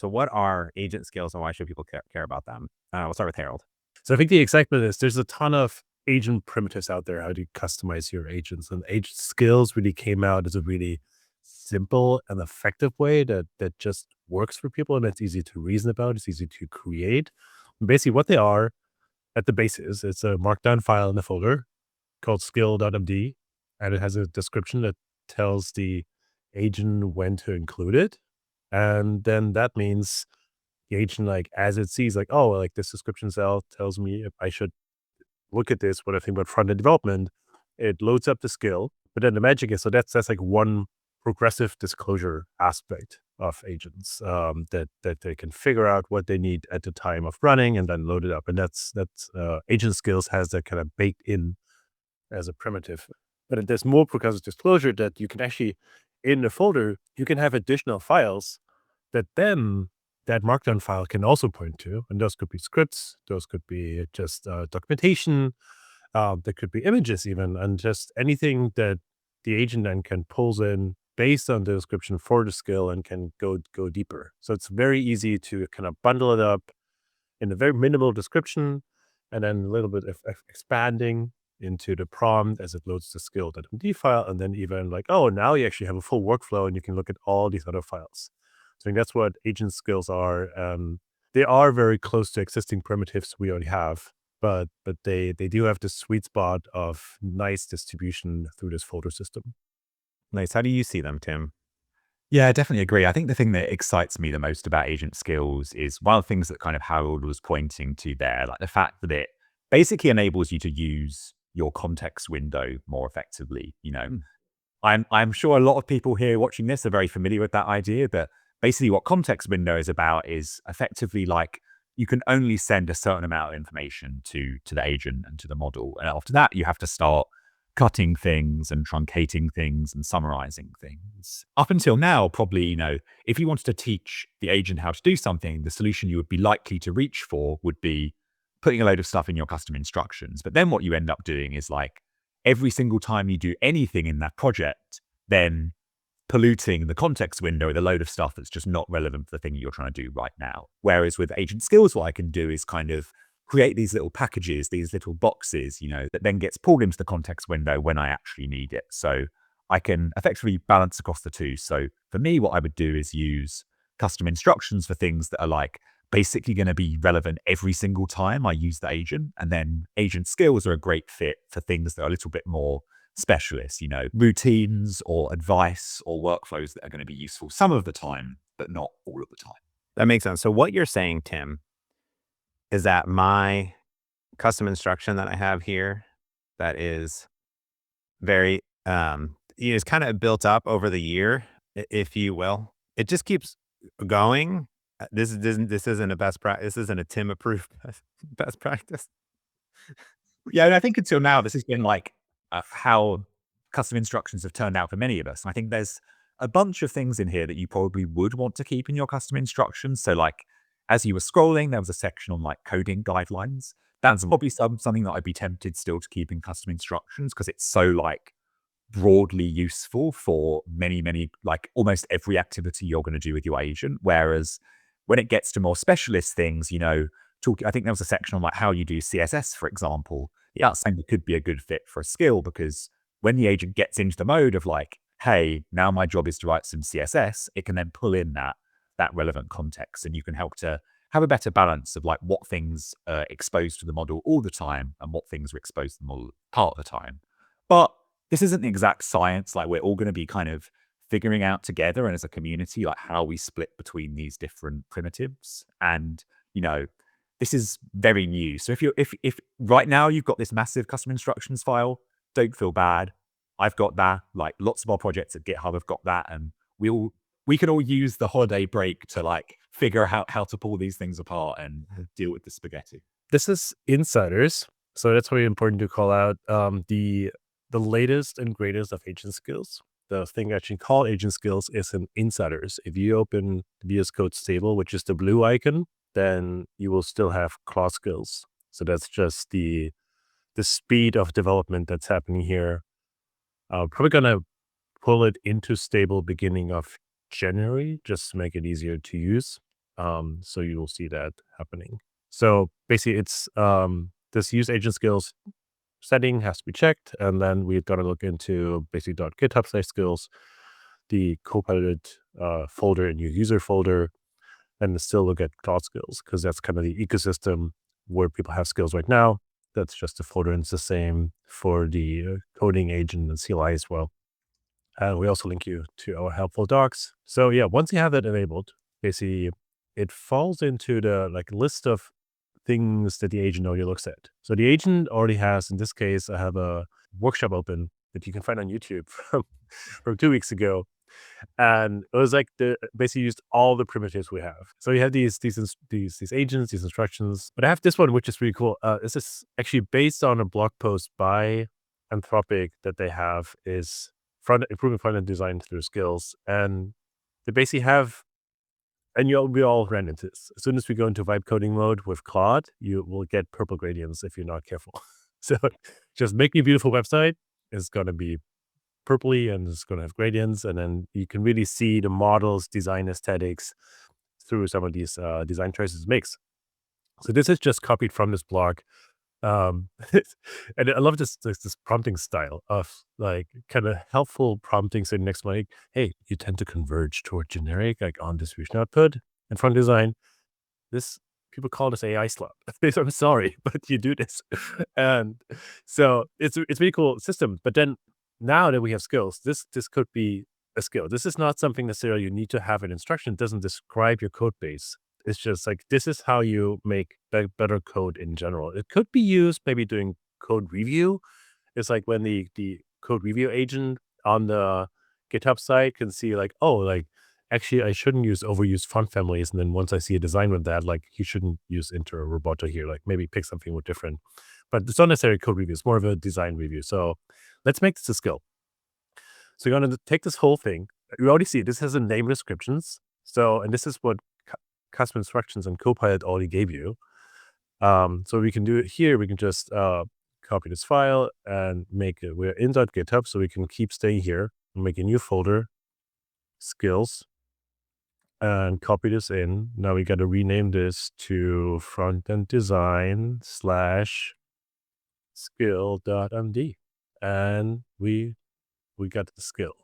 So what are agent skills and why should people care about them? We'll start with Harold. So I think the excitement is there's a ton of agent primitives out there, how to customize your agents. And agent skills really came out as a really simple and effective way that just works for people and it's easy to reason about. It's easy to create. And basically, what they are at the base is it's a markdown file in the folder called skill.md, and it has a description that tells the agent when to include it. And then that means the agent, like, as it sees, like, oh, like this description cell tells me if I should look at this when I think about front end development, it loads up the skill. But then the magic is, so that's like one progressive disclosure aspect of agents, that they can figure out what they need at the time of running and then load it up. And that's agent skills has that kind of baked in as a primitive. But then there's more progressive disclosure that you can actually, in the folder, you can have additional files that then that markdown file can also point to. And those could be scripts, those could be just documentation, there could be images even, and just anything that the agent then can pulls in based on the description for the skill and can go deeper. So it's very easy to kind of bundle it up in a very minimal description, and then a little bit of expanding into the prompt as it loads the skill.md file, and then even like, oh, now you actually have a full workflow and you can look at all these other files. So I think that's what agent skills are. They are very close to existing primitives we already have, but they do have this sweet spot of nice distribution through this folder system. Nice. How do you see them, Tim? Yeah, I definitely agree. I think the thing that excites me the most about agent skills is one of the things that kind of Harold was pointing to there, like the fact that it basically enables you to use your context window more effectively. I'm sure a lot of people here watching this are very familiar with that idea, but basically what context window is about is effectively like you can only send a certain amount of information to the agent and to the model. And after that, you have to start cutting things and truncating things and summarizing things. Up until now, probably, if you wanted to teach the agent how to do something, the solution you would be likely to reach for would be putting a load of stuff in your custom instructions. But then what you end up doing is like every single time you do anything in that project, then polluting the context window with a load of stuff that's just not relevant for the thing you're trying to do right now. Whereas with agent skills, what I can do is kind of create these little packages, these little boxes, that then gets pulled into the context window when I actually need it. So I can effectively balance across the two. So for me, what I would do is use custom instructions for things that are like basically going to be relevant every single time I use the agent. And then agent skills are a great fit for things that are a little bit more specialist, routines or advice or workflows that are going to be useful some of the time, but not all of the time. That makes sense. So what you're saying, Tim, is that my custom instruction that I have here that is very, is kind of built up over the year, if you will. It just keeps going. This isn't a best practice. This isn't a Tim approved best practice. Yeah, and I think until now, this has been like how custom instructions have turned out for many of us. And I think there's a bunch of things in here that you probably would want to keep in your custom instructions. So like, as you were scrolling, there was a section on like coding guidelines. That's probably something that I'd be tempted still to keep in custom instructions because it's so like broadly useful for many, like almost every activity you're going to do with your agent. Whereas when it gets to more specialist things, I think there was a section on like how you do CSS, for example. Yeah, that's something that could be a good fit for a skill because when the agent gets into the mode of like, hey, now my job is to write some CSS, it can then pull in that relevant context and you can help to have a better balance of like what things are exposed to the model all the time and what things are exposed to the model part of the time. But this isn't the exact science. Like we're all going to be kind of figuring out together and as a community, like how we split between these different primitives. And, this is very new. So if right now you've got this massive custom instructions file, don't feel bad. I've got that. Like lots of our projects at GitHub have got that, and we can all use the holiday break to like figure out how to pull these things apart and deal with the spaghetti. This is insiders, so that's really important to call out. The latest and greatest of agent skills. The thing actually called agent skills is in insiders. If you open the vscode stable, which is the blue icon, then you will still have clause skills. So that's just the speed of development that's happening here. Probably gonna pull it into stable beginning of January, just to make it easier to use. So you will see that happening. So basically it's this use agent skills setting has to be checked. And then we're going to look into basically .github/skills, the Copilot folder and your user folder, and still look at cloud skills because that's kind of the ecosystem where people have skills right now. That's just a folder, and it's the same for the coding agent and CLI as well. And we also link you to our helpful docs. So yeah, once you have that enabled, basically it falls into the like list of things that the agent already looks at. So the agent already has, in this case, I have a workshop open that you can find on YouTube from 2 weeks ago. And it was like the basically used all the primitives we have. So you have these agents, these instructions. But I have this one, which is really cool. This is actually based on a blog post by Anthropic that they have is improving front-end design through skills. And they basically have, and we all ran into this. As soon as we go into vibe coding mode with Claude, you will get purple gradients if you're not careful. So just make me a beautiful website is going to be purpley and it's going to have gradients. And then you can really see the model's design aesthetics through some of these design choices it makes. So this is just copied from this blog. And I love this prompting style of like kind of helpful prompting sitting next to like, hey, you tend to converge toward generic, like on distribution output and front design. This people call this AI slop. I'm sorry, but you do this. And so it's a really cool system. But then now that we have skills, this could be a skill. This is not something necessarily you need to have an instruction. It doesn't describe your code base. It's just like, this is how you make better code in general. It could be used maybe doing code review. It's like when the code review agent on the GitHub site can see like, oh, like actually I shouldn't use overused font families. And then once I see a design with that, like you shouldn't use Inter or Roboto here, like maybe pick something with different, but it's not necessarily code review. It's more of a design review. So let's make this a skill. So you're going to take this whole thing. You already see this has a name descriptions. So, and this is what custom instructions and Copilot already gave you. So we can do it here. We can just copy this file and make it. We're in .github, so we can keep staying here and make a new folder, skills, and copy this in. Now we got to rename this to frontend design / skill.md. And we got the skill.